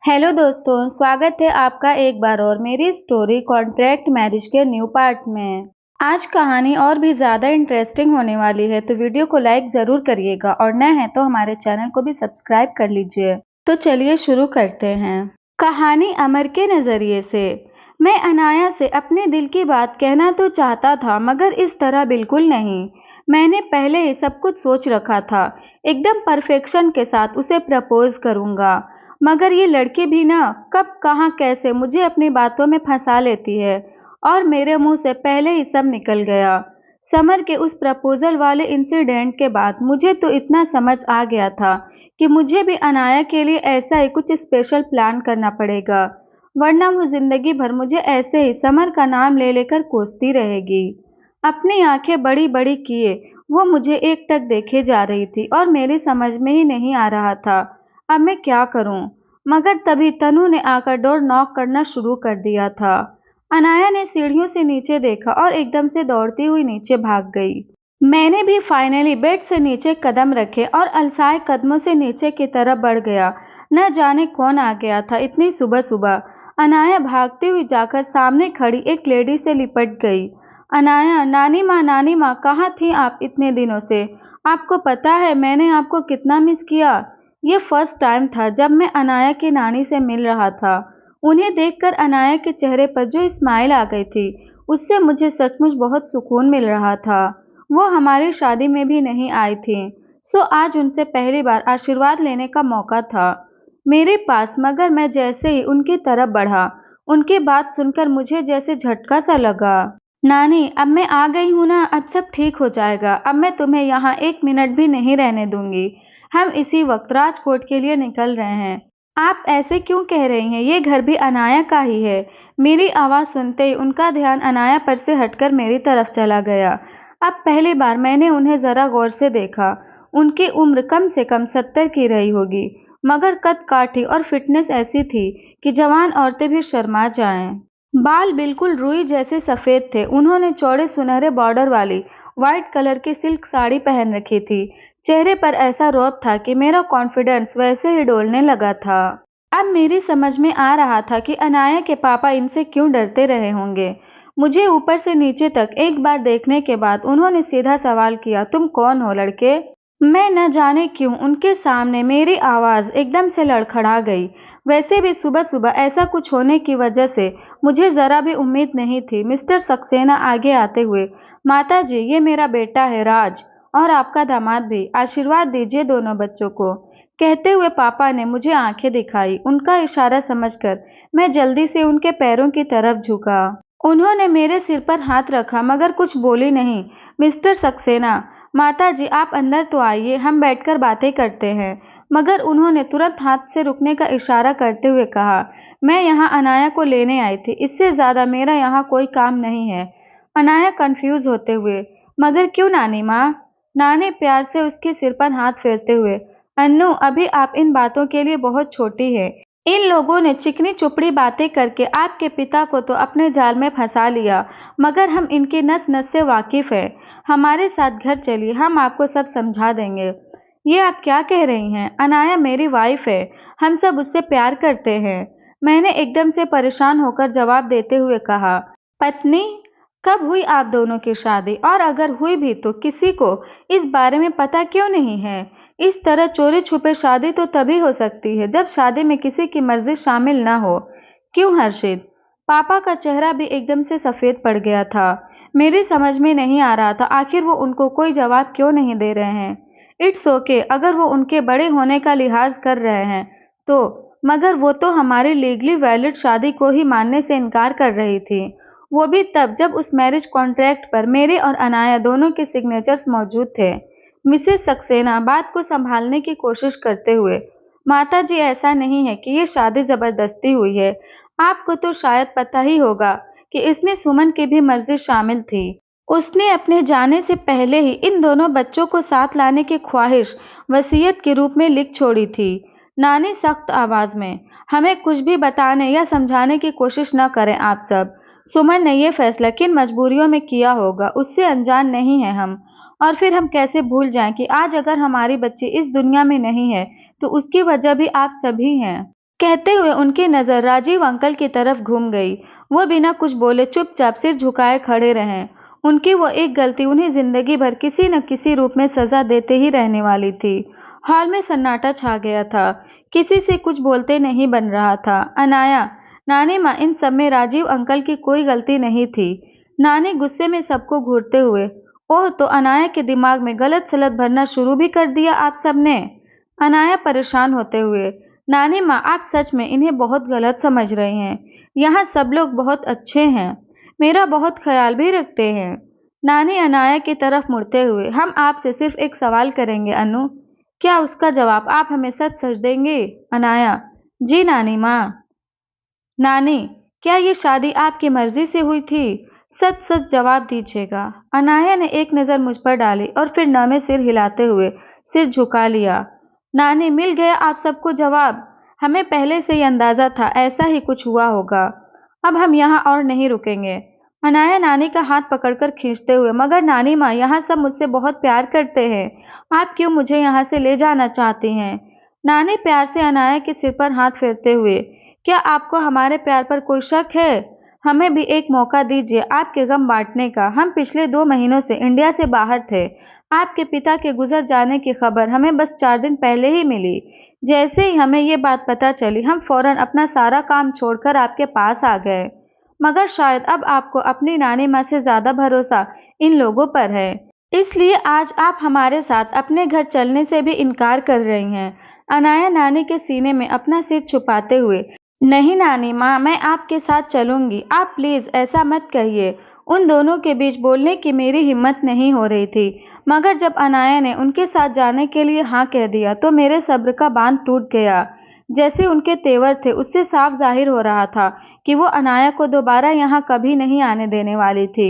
Hello दोस्तों, स्वागत है आपका एक बार और मेरी स्टोरी कॉन्ट्रैक्ट मैरिज के न्यू पार्ट में। आज कहानी और भी ज़्यादा इंटरेस्टिंग होने वाली है, तो वीडियो को लाइक ज़रूर करिएगा और नए हैं तो हमारे चैनल को भी सब्सक्राइब कर लीजिए। तो चलिए शुरू करते हैं। कहानी अमर के नज़रिए से। मैं अनाया से अपने दिल की बात कहना तो चाहता था, मगर इस तरह बिल्कुल नहीं। मैंने पहले ही सब कुछ सोच रखा था, एकदम परफेक्शन के साथ उसे प्रपोज करूँगा। मगर ये लड़की भी ना कब कहाँ कैसे मुझे अपनी बातों में फंसा लेती है, और मेरे मुंह से पहले ही सब निकल गया। समर के उस प्रपोजल वाले इंसिडेंट के बाद मुझे तो इतना समझ आ गया था कि मुझे भी अनाया के लिए ऐसा ही कुछ स्पेशल प्लान करना पड़ेगा, वरना वो जिंदगी भर मुझे ऐसे ही समर का नाम ले लेकर कोसती रहेगी। अपनी आंखें बड़ी बड़ी किए वो मुझे एकटक देखे जा रही थी और मेरी समझ में ही नहीं आ रहा था अब मैं क्या करूं। मगर तभी तनु ने आकर डोर नॉक करना शुरू कर दिया था। अनाया ने सीढ़ियों से नीचे देखा और एकदम से दौड़ती हुई नीचे भाग गई। मैंने भी फाइनली बेड से नीचे कदम रखे और अलसाए कदमों से नीचे की तरफ बढ़ गया। न जाने कौन आ गया था इतनी सुबह सुबह। अनाया भागती हुई जाकर सामने खड़ी एक लेडी से लिपट गई। अनाया, नानी माँ कहाँ थी आप इतने दिनों से? आपको पता है मैंने आपको कितना मिस किया। ये फर्स्ट टाइम था जब मैं अनाया की नानी से मिल रहा था। उन्हें देखकर अनाया के चेहरे पर जो स्माइल आ गई थी, उससे मुझे सचमुच बहुत सुकून मिल रहा था। वो हमारी शादी में भी नहीं आई थी, सो आज उनसे पहली बार आशीर्वाद लेने का मौका था मेरे पास। मगर मैं जैसे ही उनकी तरफ बढ़ा, उनकी बात सुनकर मुझे जैसे झटका सा लगा। नानी, अब मैं आ गई हूँ ना, अब सब ठीक हो जाएगा। अब मैं तुम्हें यहाँ एक मिनट भी नहीं रहने दूंगी। हम इसी वक्त राजकोट के लिए निकल रहे हैं। आप ऐसे क्यों कह रही हैं? ये घर भी अनाया का ही है। मेरी आवाज़ सुनते ही उनका ध्यान अनाया पर से हटकर मेरी तरफ चला गया। अब पहली बार मैंने उन्हें ज़रा गौर से देखा। उनकी उम्र कम से कम 70 की रही होगी, मगर कद काठी और फिटनेस ऐसी थी कि जवान औरतें भी शर्मा जाएं। बाल बिल्कुल रुई जैसे सफ़ेद थे। उन्होंने चौड़े सुनहरे बॉर्डर वाली वाइट कलर की सिल्क साड़ी पहन रखी थी। चेहरे पर ऐसा रौब था कि मेरा कॉन्फिडेंस वैसे ही डोलने लगा था। अब मेरी समझ में आ रहा था कि अनाया के पापा इनसे क्यों डरते रहे होंगे। मुझे ऊपर से नीचे तक एक बार देखने के बाद उन्होंने सीधा सवाल किया, तुम कौन हो लड़के? मैं न जाने क्यों उनके सामने मेरी आवाज़ एकदम से लड़खड़ा गई। वैसे भी सुबह सुबह ऐसा कुछ होने की वजह से मुझे ज़रा भी उम्मीद नहीं थी। मिस्टर सक्सेना आगे आते हुए, माता जी, ये मेरा बेटा है राज, और आपका दामाद भी, आशीर्वाद दीजिए दोनों बच्चों को। कहते हुए पापा ने मुझे आंखें दिखाई। उनका इशारा समझकर मैं जल्दी से उनके पैरों की तरफ झुका। उन्होंने मेरे सिर पर हाथ रखा मगर कुछ बोली नहीं। मिस्टर सक्सेना, माता जी आप अंदर तो आइए, हम बैठकर बातें करते हैं। मगर उन्होंने तुरंत हाथ से रुकने का इशारा करते हुए कहा, मैं यहाँ अनाया को लेने आई थी, इससे ज़्यादा मेरा यहाँ कोई काम नहीं है। अनाया कंफ्यूज होते हुए, मगर क्यों नानी माँ? नानी प्यार से उसके सिर पर हाथ फेरते हुए, अन्नू, अभी आप इन बातों के लिए बहुत छोटी है। इन लोगों ने चिकनी चुपड़ी बातें करके आपके पिता को तो अपने जाल में फंसा लिया, मगर हम इनकी नस नस से वाकिफ है। हमारे साथ घर चलिए, हम आपको सब समझा देंगे। ये आप क्या कह रही हैं? अनाया मेरी वाइफ है, हम सब उससे प्यार करते हैं। मैंने एकदम से परेशान होकर जवाब देते हुए कहा, पत्नी? कब हुई आप दोनों की शादी? और अगर हुई भी तो किसी को इस बारे में पता क्यों नहीं है? इस तरह चोरी छुपे शादी तो तभी हो सकती है जब शादी में किसी की मर्जी शामिल न हो। क्यों हर्षित? पापा का चेहरा भी एकदम से सफ़ेद पड़ गया था। मेरी समझ में नहीं आ रहा था आखिर वो उनको कोई जवाब क्यों नहीं दे रहे हैं। इट्स ओके, अगर वो उनके बड़े होने का लिहाज कर रहे हैं तो, मगर वो तो हमारी लीगली वैलिड शादी को ही मानने से इनकार कर रही थी, वो भी तब जब उस मैरिज कॉन्ट्रैक्ट पर मेरे और अनाया दोनों के सिग्नेचर्स मौजूद थे। मिसेस सक्सेना बात को संभालने की कोशिश करते हुए, माता जी ऐसा नहीं है कि ये शादी जबरदस्ती हुई है। आपको तो शायद पता ही होगा कि इसमें सुमन की भी मर्जी शामिल थी। उसने अपने जाने से पहले ही इन दोनों बच्चों को साथ लाने की ख्वाहिश वसीयत के रूप में लिख छोड़ी थी। नानी सख्त आवाज में, हमें कुछ भी बताने या समझाने की कोशिश न करें आप सब। सुमन ने यह फैसला किन मजबूरियों में किया होगा उससे अनजान नहीं है हम। और फिर हम कैसे भूल जाएं कि आज अगर हमारी बच्ची इस दुनिया में नहीं है तो उसकी वजह भी आप सभी हैं। कहते हुए उनकी नजर राजीव अंकल की तरफ घूम गई। वो बिना कुछ बोले चुपचाप सिर झुकाए खड़े रहे। उनकी वो एक गलती उन्हें जिंदगी भर किसी न किसी रूप में सजा देते ही रहने वाली थी। हॉल में सन्नाटा छा गया था। किसी से कुछ बोलते नहीं बन रहा था। अनाया, नानी माँ, इन सब में राजीव अंकल की कोई गलती नहीं थी। नानी गुस्से में सबको घूरते हुए, ओह, तो अनाया के दिमाग में गलत सलत भरना शुरू भी कर दिया आप सबने। अनाया परेशान होते हुए, नानी माँ, आप सच में इन्हें बहुत गलत समझ रहे हैं। यहाँ सब लोग बहुत अच्छे हैं, मेरा बहुत ख्याल भी रखते हैं। नानी अनाया की तरफ मुड़ते हुए, हम आपसे सिर्फ एक सवाल करेंगे अनु, क्या उसका जवाब आप हमें सच सच देंगे? अनाया, जी नानी माँ। नानी, क्या ये शादी आपकी मर्जी से हुई थी? सच सच जवाब दीजिएगा। अनाया ने एक नज़र मुझ पर डाली और फिर नमे सिर हिलाते हुए सिर झुका लिया। नानी, मिल गया आप सबको जवाब। हमें पहले से ही अंदाजा था ऐसा ही कुछ हुआ होगा। अब हम यहाँ और नहीं रुकेंगे। अनाया नानी का हाथ पकड़कर खींचते हुए, मगर नानी माँ, यहाँ सब मुझसे बहुत प्यार करते हैं। आप क्यों मुझे यहाँ से ले जाना चाहती हैं? नानी प्यार से अनाया के सिर पर हाथ फेरते हुए, क्या आपको हमारे प्यार पर कोई शक है? हमें भी एक मौका दीजिए आपके गम बांटने का। हम पिछले 2 महीनों से इंडिया से बाहर थे। आपके पिता के गुजर जाने की खबर हमें बस 4 दिन पहले ही मिली। जैसे ही हमें ये बात पता चली, हम फौरन अपना सारा काम छोड़कर आपके पास आ गए। मगर शायद अब आपको अपनी नानी माँ से ज्यादा भरोसा इन लोगों पर है, इसलिए आज आप हमारे साथ अपने घर चलने से भी इनकार कर रही हैं। अनाया नानी के सीने में अपना सिर छुपाते हुए, नहीं नानी माँ, मैं आपके साथ चलूंगी। आप प्लीज ऐसा मत कहिए। उन दोनों के बीच बोलने की मेरी हिम्मत नहीं हो रही थी, मगर जब अनाया ने उनके साथ जाने के लिए हाँ कह दिया तो मेरे सब्र का बांध टूट गया। जैसे उनके तेवर थे उससे साफ जाहिर हो रहा था कि वो अनाया को दोबारा यहाँ कभी नहीं आने देने वाली थी।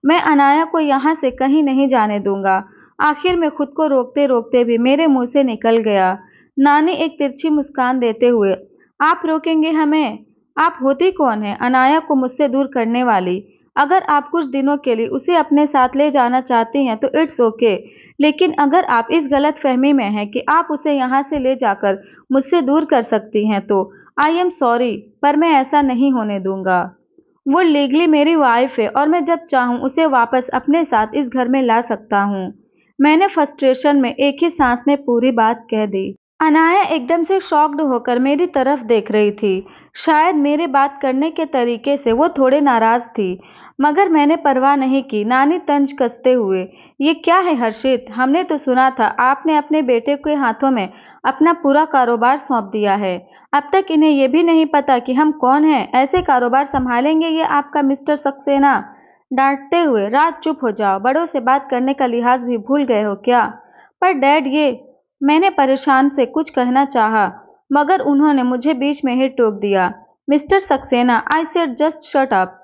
मैं अनाया को यहाँ से कहीं नहीं जाने दूंगा। आखिर में खुद को रोकते रोकते भी मेरे मुंह से निकल गया। नानी एक तिरछी मुस्कान देते हुए, आप रोकेंगे हमें? आप होती कौन है अनाया को मुझसे दूर करने वाली? अगर आप कुछ दिनों के लिए उसे अपने साथ ले जाना चाहती हैं तो इट्स ओके, लेकिन अगर आप इस गलत फहमी में हैं कि आप उसे यहाँ से ले जाकर मुझसे दूर कर सकती हैं तो आई एम सॉरी, पर मैं ऐसा नहीं होने दूंगा। वो लीगली मेरी वाइफ है और मैं जब चाहूँ उसे वापस अपने साथ इस घर में ला सकता हूँ। मैंने फ्रस्ट्रेशन में एक ही सांस में पूरी बात कह दी। अनाया एकदम से शॉक्ड होकर मेरी तरफ देख रही थी। शायद मेरे बात करने के तरीके से वो थोड़े नाराज थी, मगर मैंने परवाह नहीं की। नानी तंज कसते हुए, ये क्या है हर्षित, हमने तो सुना था आपने अपने बेटे के हाथों में अपना पूरा कारोबार सौंप दिया है। अब तक इन्हें ये भी नहीं पता कि हम कौन हैं। ऐसे कारोबार संभालेंगे ये आपका मिस्टर सक्सेना? डांटते हुए, रात चुप हो जाओ, बड़ों से बात करने का लिहाज भी भूल गए हो क्या? पर डैड ये, मैंने परेशान से कुछ कहना चाहा, मगर उन्होंने मुझे बीच में ही टोक दिया। Mister Saxena, I said just shut up.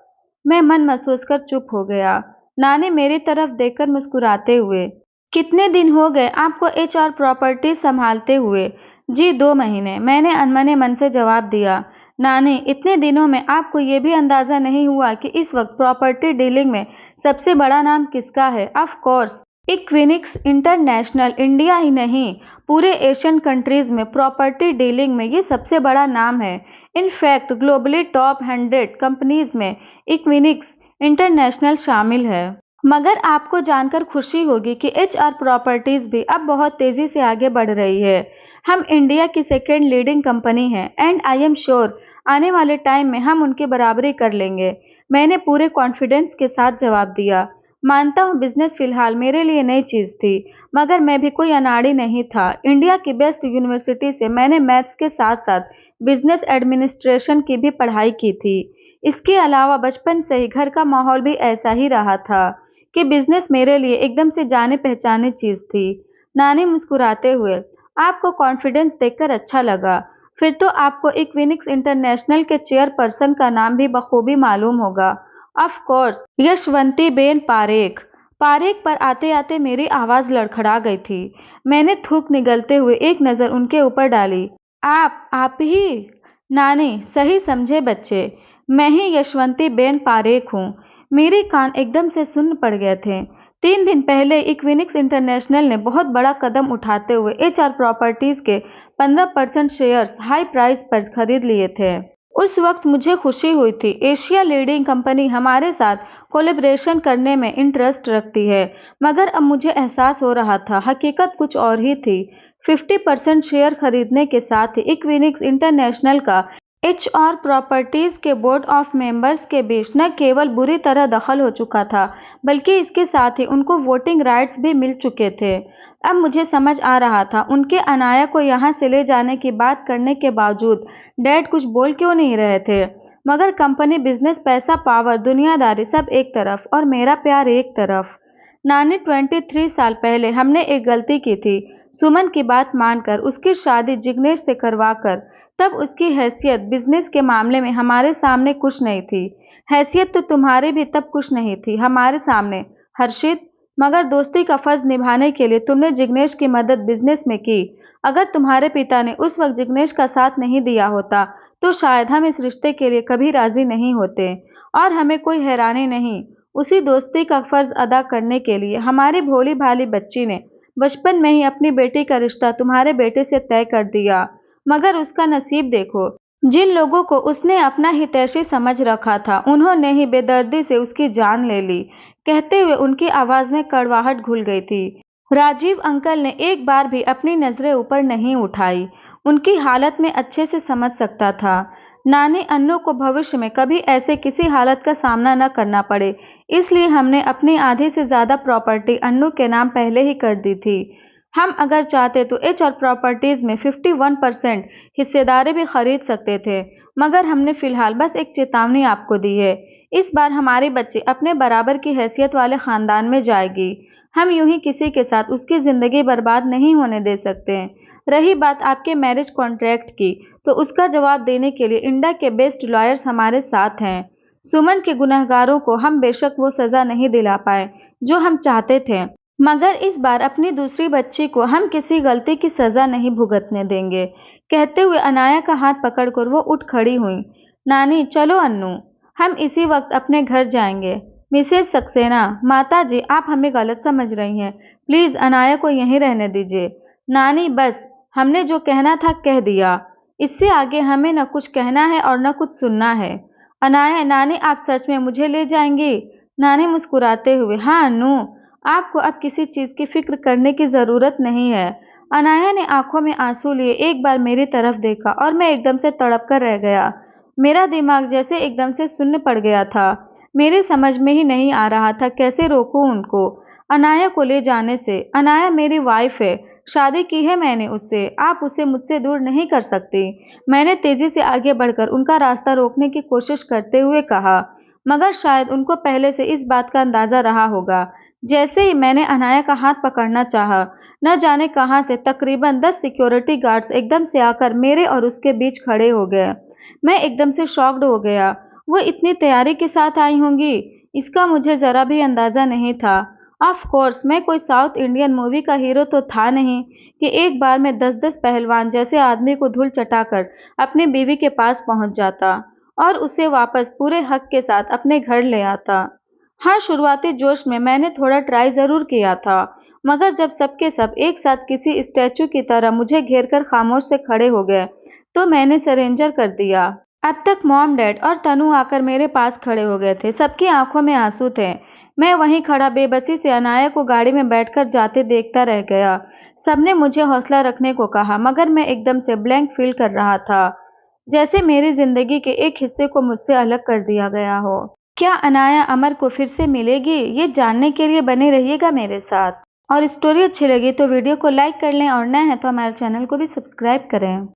मैं मन महसूस कर चुप हो गया। नानी मेरी तरफ देखकर मुस्कुराते हुए, कितने दिन हो गए आपको HR प्रॉपर्टी संभालते हुए? जी 2 महीने, मैंने अनमने मन से जवाब दिया। नानी, इतने दिनों में आपको ये भी अंदाजा नहीं हुआ कि इस वक्त प्रॉपर्टी डीलिंग में सबसे बड़ा नाम किसका है? Of course Equinix International. India ही नहीं, पूरे एशियन कंट्रीज में प्रॉपर्टी डीलिंग में ये सबसे बड़ा नाम है। इनफैक्ट ग्लोबली टॉप 100 कंपनीज में इक्विनिक्स इंटरनेशनल शामिल है। मगर आपको जानकर खुशी होगी कि HR प्रॉपर्टीज भी अब बहुत तेजी से आगे बढ़ रही है। हम इंडिया की सेकेंड लीडिंग कंपनी हैं एंड आई एम श्योर आने वाले टाइम में हम उनकी बराबरी कर लेंगे। मैंने पूरे कॉन्फिडेंस के साथ जवाब दिया। मानता हूँ बिजनेस फिलहाल मेरे लिए नई चीज थी, मगर मैं भी कोई अनाड़ी नहीं था। इंडिया की बेस्ट यूनिवर्सिटी से मैंने मैथ्स के साथ साथ बिजनेस एडमिनिस्ट्रेशन की भी पढ़ाई की थी। इसके अलावा बचपन से ही घर का माहौल भी ऐसा ही रहा था कि बिजनेस मेरे लिए एकदम से जाने पहचाने चीज थी। नानी मुस्कुराते हुए, आपको कॉन्फिडेंस देखकर अच्छा लगा। फिर तो आपको इक्विनिक्स इंटरनेशनल के चेयरपर्सन का नाम भी बखूबी मालूम होगा। Of course, Yashwanti Ben Parekh. Parekh पर आते आते मेरी आवाज लड़खड़ा गई थी। मैंने थूक निगलते हुए एक नजर उनके ऊपर डाली। आप ही? नानी, सही समझे बच्चे, मैं ही यशवंती बेन पारेख हूँ। मेरे कान एकदम से सुन्न पड़ गए थे। 3 दिन पहले इक्विनिक्स इंटरनेशनल ने बहुत बड़ा कदम उठाते हुए एचआर प्रॉपर्टीज के 15% शेयर्स हाई प्राइस पर खरीद लिए थे। उस वक्त मुझे खुशी हुई थी। एशिया लीडिंग कंपनी हमारे साथ कोलैबोरेशन करने में इंटरेस्ट रखती है, मगर अब मुझे एहसास हो रहा था हकीकत कुछ और ही थी। 50% शेयर खरीदने के साथ ही इक्विनिक्स इंटरनेशनल का एचआर प्रॉपर्टीज के बोर्ड ऑफ मेंबर्स के बीच न केवल बुरी तरह दखल हो चुका था, बल्कि इसके साथ ही उनको वोटिंग राइट्स भी मिल चुके थे। अब मुझे समझ आ रहा था उनके अनाया को यहाँ से ले जाने की बात करने के बावजूद डैड कुछ बोल क्यों नहीं रहे थे। मगर कंपनी, बिजनेस, पैसा, पावर, दुनियादारी सब एक तरफ और मेरा प्यार एक तरफ। नानी, 23 साल पहले हमने एक गलती की थी। सुमन की बात मानकर उसकी शादी जिग्नेश से करवाकर। तब उसकी हैसियत बिजनेस के मामले में हमारे सामने कुछ नहीं थी। हैसियत तो तुम्हारी भी तब कुछ नहीं थी हमारे सामने, हर्षित। मगर दोस्ती का फर्ज निभाने के लिए तुमने जिग्नेश की मदद बिजनेस में की। अगर तुम्हारे पिता ने उस वक्त जिग्नेश का साथ नहीं दिया होता तो शायद हम इस रिश्ते के लिए कभी राजी नहीं होते। और हमें कोई हैरानी नहीं, उसी दोस्ती का फर्ज अदा करने के लिए हमारी भोली भाली बच्ची ने बचपन में ही अपनी बेटी का रिश्ता तुम्हारे बेटे से तय कर दिया। मगर उसका नसीब देखो, जिन लोगों को उसने अपना हितैषी समझ रखा था उन्होंने ही बेदर्दी से उसकी जान ले ली। कहते हुए उनकी आवाज में कड़वाहट घुल गई थी। राजीव अंकल ने एक बार भी अपनी नजरें ऊपर नहीं उठाई। उनकी हालत में अच्छे से समझ सकता था। नानी, अन्नू को भविष्य में कभी ऐसे किसी हालत का सामना न करना पड़े, इसलिए हमने अपनी आधी से ज्यादा प्रॉपर्टी अन्नू के नाम पहले ही कर दी थी। हम अगर चाहते तो एचआर प्रॉपर्टीज में 51% हिस्सेदारी भी खरीद सकते थे, मगर हमने फिलहाल बस एक चेतावनी आपको दी है। इस बार हमारी बच्ची अपने बराबर की हैसियत वाले खानदान में जाएगी। हम यूं ही किसी के साथ उसकी जिंदगी बर्बाद नहीं होने दे सकते। रही बात आपके मैरिज कॉन्ट्रैक्ट की, तो उसका जवाब देने के लिए इंडिया के बेस्ट लॉयर्स हमारे साथ हैं। सुमन के गुनहगारों को हम बेशक वो सजा नहीं दिला पाए जो हम चाहते थे, मगर इस बार अपनी दूसरी बच्ची को हम किसी गलती की सजा नहीं भुगतने देंगे। कहते हुए अनाया का हाथ पकड़कर वो उठ खड़ी हुई। नानी, चलो अन्नू, हम इसी वक्त अपने घर जाएंगे। मिसेस सक्सेना, माता जी, आप हमें गलत समझ रही हैं। प्लीज अनाया को यहीं रहने दीजिए। नानी, बस, हमने जो कहना था कह दिया। इससे आगे हमें न कुछ कहना है और न कुछ सुनना है। अनाया, नानी, आप सच में मुझे ले जाएंगी? नानी मुस्कुराते हुए, हाँ अन्नू, आपको अब किसी चीज की फिक्र करने की जरूरत नहीं है। अनाया ने आंखों में आंसू लिए एक बार मेरी तरफ देखा और मैं एकदम से तड़प कर रह गया। मेरा दिमाग जैसे एकदम से शून्य पड़ गया था। मेरी समझ में ही नहीं आ रहा था कैसे रोकूं उनको अनाया को ले जाने से। अनाया मेरी वाइफ है, शादी की है मैंने उससे। आप उसे मुझसे दूर नहीं कर सकती। मैंने तेजी से आगे बढ़कर उनका रास्ता रोकने की कोशिश करते हुए कहा, मगर शायद उनको पहले से इस बात का अंदाजा रहा होगा। जैसे ही मैंने अनाया का हाथ पकड़ना चाहा, न जाने कहां से तकरीबन 10 सिक्योरिटी गार्ड्स एकदम से आकर मेरे और उसके बीच खड़े हो गए। मैं एकदम से शॉक्ड हो गया। वो इतनी तैयारी के साथ आई होंगी, इसका मुझे जरा भी अंदाजा नहीं था। ऑफ कोर्स मैं कोई साउथ इंडियन मूवी का हीरो तो था नहीं कि एक बार में 10-10 पहलवान जैसे आदमी को धूल चटाकर अपनी बीवी के पास पहुंच जाता और उसे वापस पूरे हक के साथ अपने घर ले आता। हाँ, शुरुआती जोश में मैंने थोड़ा ट्राई जरूर किया था, मगर जब सबके सब एक साथ किसी स्टैचू की तरह मुझे घेरकर खामोश से खड़े हो गए, तो मैंने सरेंडर कर दिया। अब तक मॉम, डैड और तनु आकर मेरे पास खड़े हो गए थे। सबकी आंखों में आंसू थे। मैं वहीं खड़ा बेबसी से अनाया को गाड़ी में बैठकर जाते देखता रह गया। सबने मुझे हौसला रखने को कहा, मगर मैं एकदम से ब्लैंक फील कर रहा था, जैसे मेरी जिंदगी के एक हिस्से को मुझसे अलग कर दिया गया हो। क्या अनाया अमर को फिर से मिलेगी? ये जानने के लिए बने रहिएगा मेरे साथ। और स्टोरी अच्छी लगी तो वीडियो को लाइक कर लें और नए हैं तो हमारे चैनल को भी सब्सक्राइब करें।